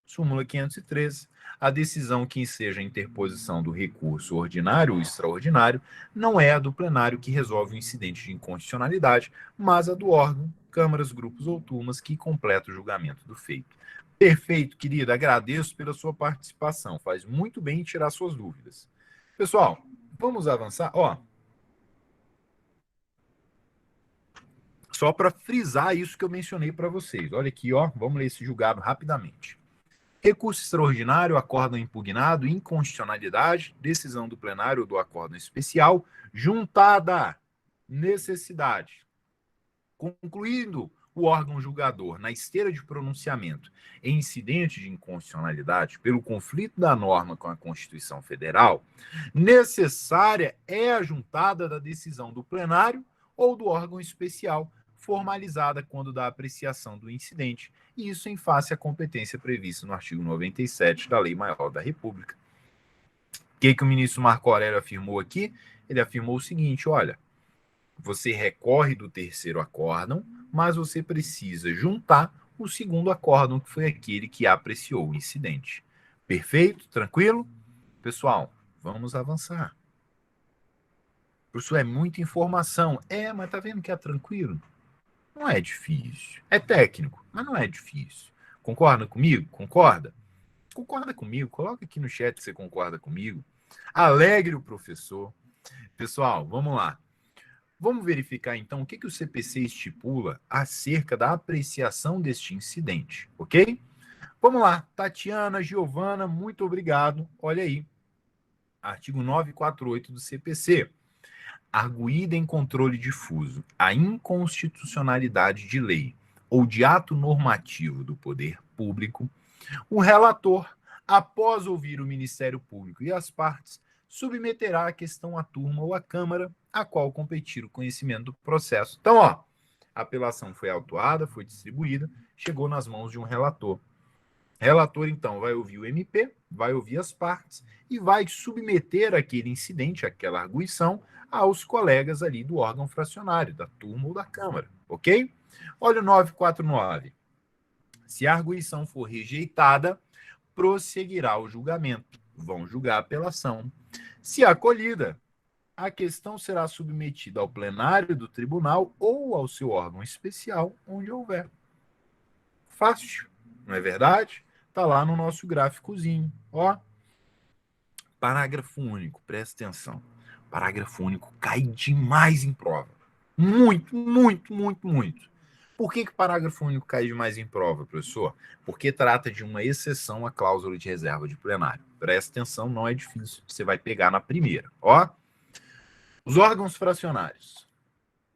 súmula 513. A decisão que enseja a interposição do recurso ordinário ou extraordinário não é a do plenário que resolve o incidente de inconstitucionalidade, mas a do órgão, câmaras, grupos ou turmas que completa o julgamento do feito. Perfeito, querida. Agradeço pela sua participação. Faz muito bem em tirar suas dúvidas. Pessoal, vamos avançar. Ó, só para frisar isso que eu mencionei para vocês. Olha aqui, ó, vamos ler esse julgado rapidamente. Recurso extraordinário, acórdão impugnado, inconstitucionalidade, decisão do plenário do acórdão especial, juntada necessidade. Concluindo o órgão julgador na esteira de pronunciamento em incidente de inconstitucionalidade pelo conflito da norma com a Constituição Federal, necessária é a juntada da decisão do plenário ou do órgão especial formalizada quando da apreciação do incidente, e isso em face à competência prevista no artigo 97 da Lei Maior da República. O que o ministro Marco Aurélio afirmou aqui? Ele afirmou o seguinte, olha, você recorre do terceiro acórdão, mas você precisa juntar o segundo acórdão, que foi aquele que apreciou o incidente. Perfeito? Tranquilo? Pessoal, vamos avançar. Isso é muita informação. Mas tá vendo que é tranquilo? Não é difícil. É técnico, mas não é difícil. Concorda comigo? Concorda? Concorda comigo? Coloca aqui no chat se você concorda comigo. Alegre o professor. Pessoal, vamos lá. Vamos verificar, então, o que o CPC estipula acerca da apreciação deste incidente, ok? Vamos lá. Tatiana, Giovana, muito obrigado. Olha aí. Artigo 948 do CPC. Arguída em controle difuso a inconstitucionalidade de lei ou de ato normativo do poder público, o relator, após ouvir o Ministério Público e as partes, submeterá a questão à turma ou à Câmara, a qual competir o conhecimento do processo. Então, ó, a apelação foi autuada, foi distribuída, chegou nas mãos de um relator. Relator, então, vai ouvir o MP, vai ouvir as partes e vai submeter aquele incidente, aquela arguição, aos colegas ali do órgão fracionário, da turma ou da Câmara, ok? Olha o 949. Se a arguição for rejeitada, prosseguirá o julgamento. Vão julgar a apelação. Se acolhida, a questão será submetida ao plenário do tribunal ou ao seu órgão especial, onde houver. Fácil, não é verdade? Está lá no nosso gráficozinho. Ó, parágrafo único, presta atenção. Parágrafo único cai demais em prova. Muito, muito, muito, muito. Por que o parágrafo único cai demais em prova, professor? Porque trata de uma exceção à cláusula de reserva de plenário. Presta atenção, não é difícil. Você vai pegar na primeira. Ó, os órgãos fracionários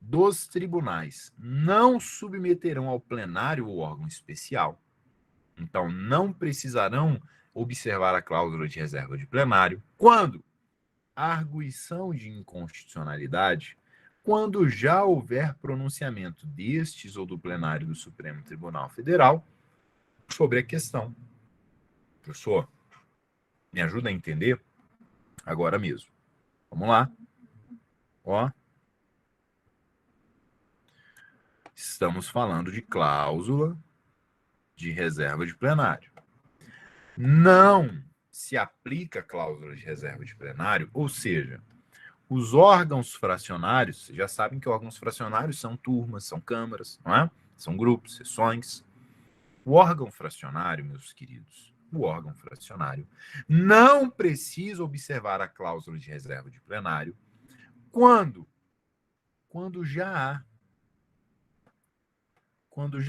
dos tribunais não submeterão ao plenário o órgão especial. Então, não precisarão observar a cláusula de reserva de plenário quando a arguição de inconstitucionalidade, quando já houver pronunciamento destes ou do plenário do Supremo Tribunal Federal sobre a questão. Professor, me ajuda a entender agora mesmo. Vamos lá. Ó. Estamos falando de cláusula de reserva de plenário. Não se aplica a cláusula de reserva de plenário, ou seja, os órgãos fracionários, vocês já sabem que órgãos fracionários são turmas, são câmaras, não é? São grupos, seções. O órgão fracionário, meus queridos, o órgão fracionário não precisa observar a cláusula de reserva de plenário quando já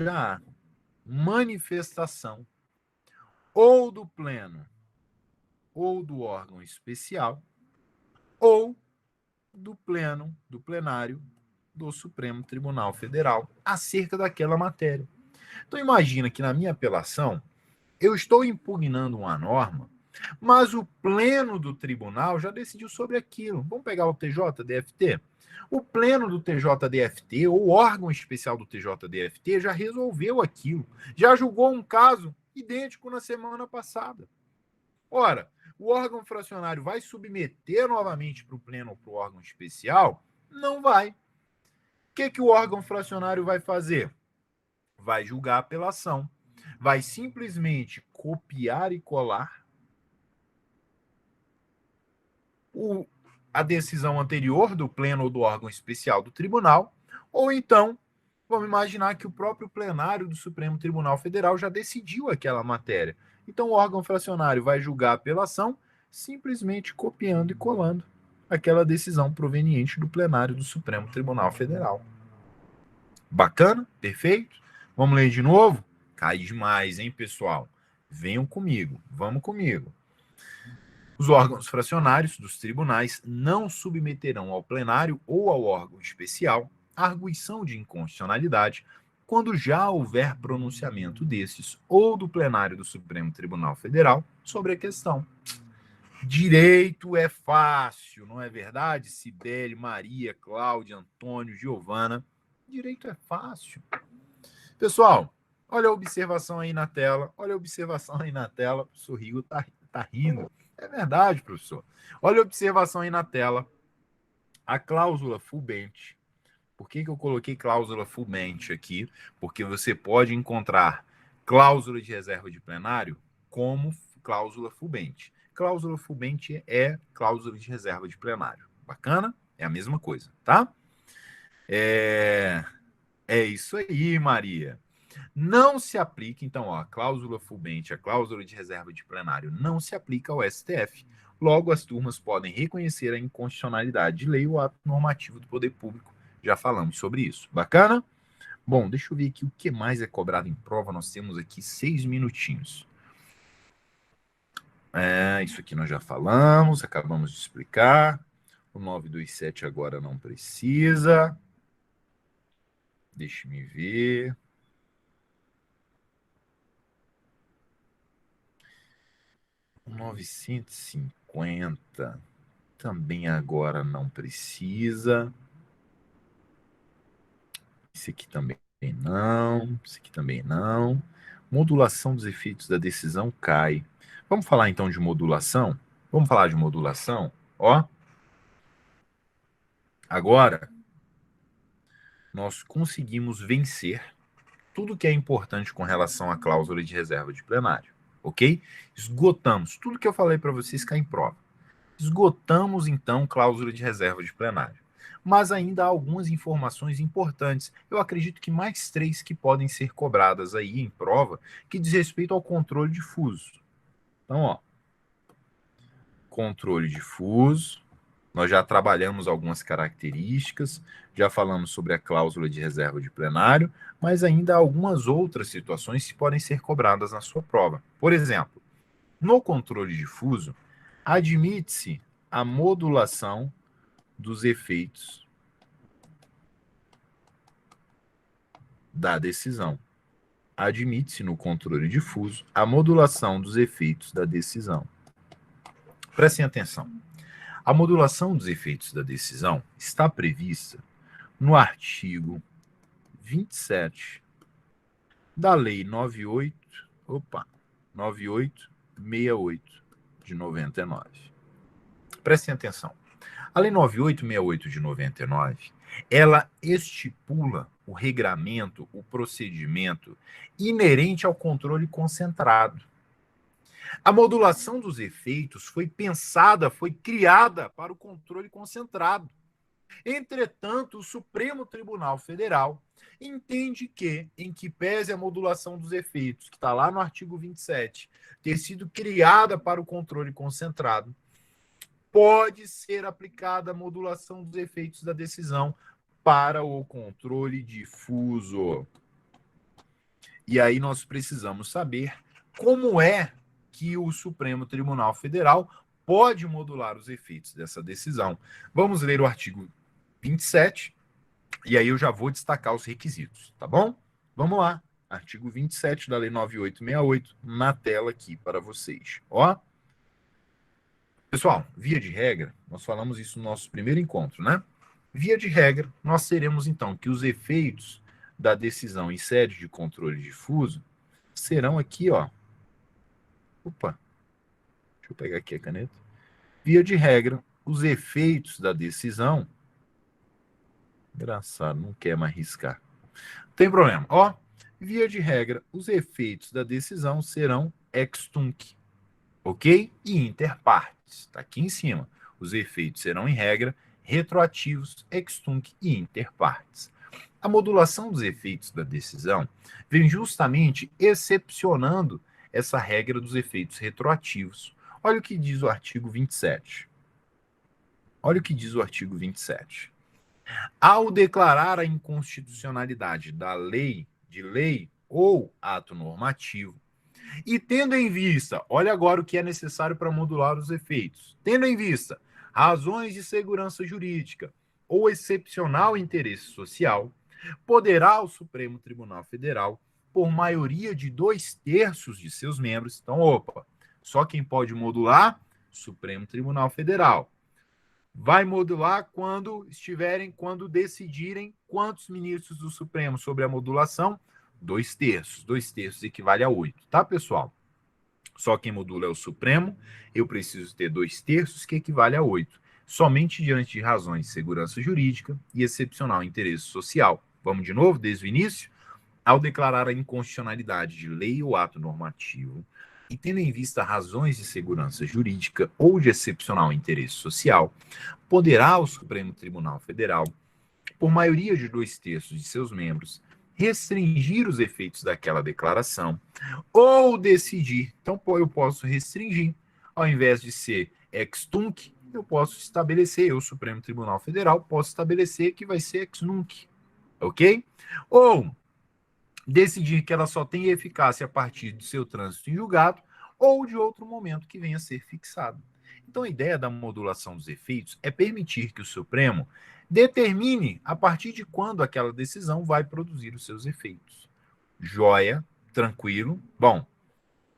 há manifestação ou do pleno ou do órgão especial ou do plenário do Supremo Tribunal Federal acerca daquela matéria. Então imagina que na minha apelação eu estou impugnando uma norma, mas o pleno do tribunal já decidiu sobre aquilo. Vamos pegar o TJDFT? O pleno do TJDFT, ou o órgão especial do TJDFT, já resolveu aquilo, já julgou um caso idêntico na semana passada. Ora, o órgão fracionário vai submeter novamente para o pleno ou para o órgão especial? Não vai. O que o órgão fracionário vai fazer? Vai julgar a apelação. Vai simplesmente copiar e colar a decisão anterior do pleno ou do órgão especial do tribunal, ou então, vamos imaginar que o próprio plenário do Supremo Tribunal Federal já decidiu aquela matéria. Então, o órgão fracionário vai julgar a apelação, simplesmente copiando e colando aquela decisão proveniente do plenário do Supremo Tribunal Federal. Bacana? Perfeito? Vamos ler de novo? Cai demais, hein, pessoal? Venham comigo, vamos comigo. Os órgãos fracionários dos tribunais não submeterão ao plenário ou ao órgão especial arguição de inconstitucionalidade quando já houver pronunciamento desses ou do plenário do Supremo Tribunal Federal sobre a questão. Direito é fácil, não é verdade? Cibele, Maria, Cláudia, Antônio, Giovana. Direito é fácil. Pessoal, olha a observação aí na tela. Olha a observação aí na tela. O professor Rigo tá rindo. É verdade, professor. Olha a observação aí na tela. A cláusula fulmente. Por que eu coloquei cláusula fulmente aqui? Porque você pode encontrar cláusula de reserva de plenário como cláusula fulmente. Cláusula fulmente é cláusula de reserva de plenário. Bacana? É a mesma coisa, tá? É isso aí, Maria. Não se aplica, então, ó, a cláusula fulmente, a cláusula de reserva de plenário, não se aplica ao STF. Logo, as turmas podem reconhecer a inconstitucionalidade de lei ou ato normativo do poder público. Já falamos sobre isso. Bacana? Bom, deixa eu ver aqui o que mais é cobrado em prova. Nós temos aqui 6 minutinhos. Isso aqui nós já falamos, acabamos de explicar. O 927 agora não precisa. Deixa-me ver. O 950 também agora não precisa. Esse aqui também não. Esse aqui também não. Modulação dos efeitos da decisão cai. Vamos falar então de modulação? Vamos falar de modulação? Ó. Agora, nós conseguimos vencer tudo que é importante com relação à cláusula de reserva de plenário, ok? Esgotamos tudo que eu falei para vocês cá em prova. Esgotamos, então, cláusula de reserva de plenário. Mas ainda há algumas informações importantes. Eu acredito que mais 3 que podem ser cobradas aí em prova, que diz respeito ao controle difuso. Então, ó, controle difuso. Nós já trabalhamos algumas características, já falamos sobre a cláusula de reserva de plenário, mas ainda há algumas outras situações que podem ser cobradas na sua prova. Por exemplo, no controle difuso, admite-se a modulação dos efeitos da decisão. Admite-se no controle difuso a modulação dos efeitos da decisão. Prestem atenção. A modulação dos efeitos da decisão está prevista no artigo 27 da Lei 9868 de 99. Prestem atenção. A Lei 9868 de 99, ela estipula o regramento, o procedimento inerente ao controle concentrado. A modulação dos efeitos foi pensada, foi criada para o controle concentrado. Entretanto, o Supremo Tribunal Federal entende que, em que pese a modulação dos efeitos, que está lá no artigo 27, ter sido criada para o controle concentrado, pode ser aplicada a modulação dos efeitos da decisão para o controle difuso. E aí nós precisamos saber como é que o Supremo Tribunal Federal pode modular os efeitos dessa decisão. Vamos ler o artigo 27, e aí eu já vou destacar os requisitos, tá bom? Vamos lá. Artigo 27 da Lei 9868 na tela aqui para vocês. Ó. Pessoal, via de regra, nós falamos isso no nosso primeiro encontro, né? Via de regra, nós teremos então que os efeitos da decisão em sede de controle difuso serão aqui, ó. Opa. Deixa eu pegar aqui a caneta. Via de regra, os efeitos da decisão. Engraçado, não quer mais riscar. Não tem problema. Ó, via de regra, os efeitos da decisão serão ex tunc, ok? E inter partes. Está aqui em cima. Os efeitos serão, em regra, retroativos, ex tunc e inter partes. A modulação dos efeitos da decisão vem justamente excepcionando essa regra dos efeitos retroativos, Olha o que diz o artigo 27. Olha o que diz o artigo 27. Ao declarar a inconstitucionalidade da lei, de lei ou ato normativo, e tendo em vista, olha agora o que é necessário para modular os efeitos, tendo em vista razões de segurança jurídica ou excepcional interesse social, poderá o Supremo Tribunal Federal, por maioria de 2/3 de seus membros, então, só quem pode modular? Supremo Tribunal Federal. Vai modular quando decidirem quantos ministros do Supremo sobre a modulação? 2/3. 2/3 equivale a 8, tá, pessoal? Só quem modula é o Supremo, eu preciso ter 2/3, que equivale a 8. Somente diante de razões de segurança jurídica e excepcional interesse social. Vamos de novo, desde o início? Ao declarar a inconstitucionalidade de lei ou ato normativo, e tendo em vista razões de segurança jurídica ou de excepcional interesse social, poderá o Supremo Tribunal Federal, por maioria de 2/3 de seus membros, restringir os efeitos daquela declaração ou decidir. Então, eu posso restringir, ao invés de ser ex tunc, eu posso estabelecer, o Supremo Tribunal Federal, posso estabelecer que vai ser ex nunc, ok? Ou decidir que ela só tem eficácia a partir de seu trânsito em julgado ou de outro momento que venha a ser fixado. Então, a ideia da modulação dos efeitos é permitir que o Supremo determine a partir de quando aquela decisão vai produzir os seus efeitos. Joia, tranquilo. Bom,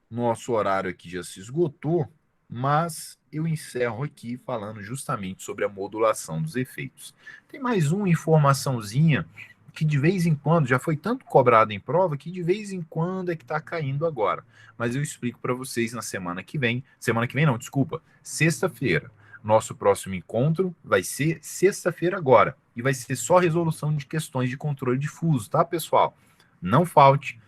nosso horário aqui já se esgotou, mas eu encerro aqui falando justamente sobre a modulação dos efeitos. Tem mais uma informaçãozinha que de vez em quando, já foi tanto cobrado em prova, que de vez em quando é que está caindo agora. Mas eu explico para vocês na semana que vem. Semana que vem não, desculpa. Sexta-feira. Nosso próximo encontro vai ser sexta-feira agora. E vai ser só resolução de questões de controle difuso, tá, pessoal? Não falte.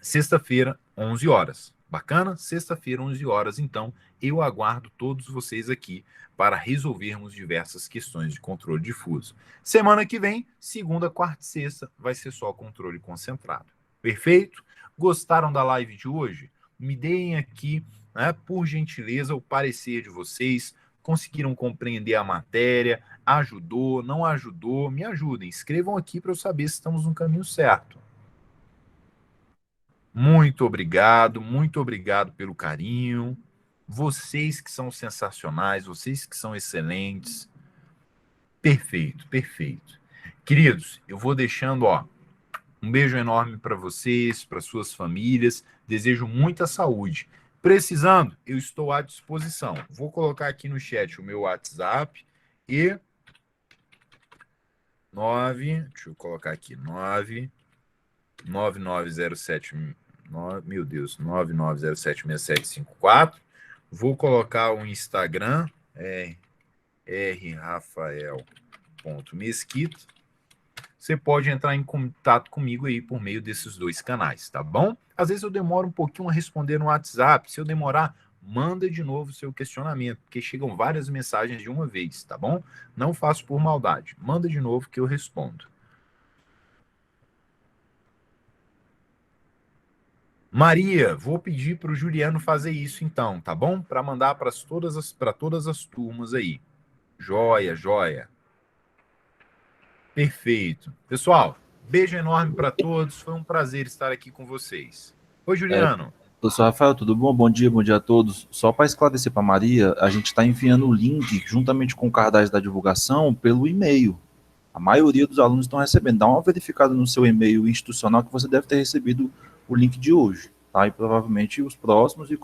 Sexta-feira, 11 horas. Bacana? Sexta-feira, 11 horas. Então, eu aguardo todos vocês aqui para resolvermos diversas questões de controle difuso. Semana que vem, segunda, quarta e sexta, vai ser só controle concentrado. Perfeito? Gostaram da live de hoje? Me deem aqui, né, por gentileza, o parecer de vocês. Conseguiram compreender a matéria? Ajudou? Não ajudou? Me ajudem. Escrevam aqui para eu saber se estamos no caminho certo. Muito obrigado pelo carinho. Vocês que são sensacionais, vocês que são excelentes. Perfeito, perfeito. Queridos, eu vou deixando, um beijo enorme para vocês, para suas famílias. Desejo muita saúde. Precisando, eu estou à disposição. Vou colocar aqui no chat o meu WhatsApp e deixa eu colocar aqui, 9907, meu Deus, 99076754. Vou colocar o Instagram, rrafael.mesquita. Você pode entrar em contato comigo aí por meio desses dois canais, tá bom? Às vezes eu demoro um pouquinho a responder no WhatsApp. Se eu demorar, manda de novo o seu questionamento, porque chegam várias mensagens de uma vez, tá bom? Não faço por maldade. Manda de novo que eu respondo. Maria, vou pedir para o Juliano fazer isso então, tá bom? Para mandar para todas as turmas aí. Joia, joia. Perfeito. Pessoal, beijo enorme para todos. Foi um prazer estar aqui com vocês. Oi, Juliano. Professor Rafael, tudo bom? Bom dia a todos. Só para esclarecer para Maria, a gente está enviando o link juntamente com o cartaz da divulgação pelo e-mail. A maioria dos alunos estão recebendo. Dá uma verificada no seu e-mail institucional que você deve ter recebido o link de hoje, tá? E provavelmente os próximos e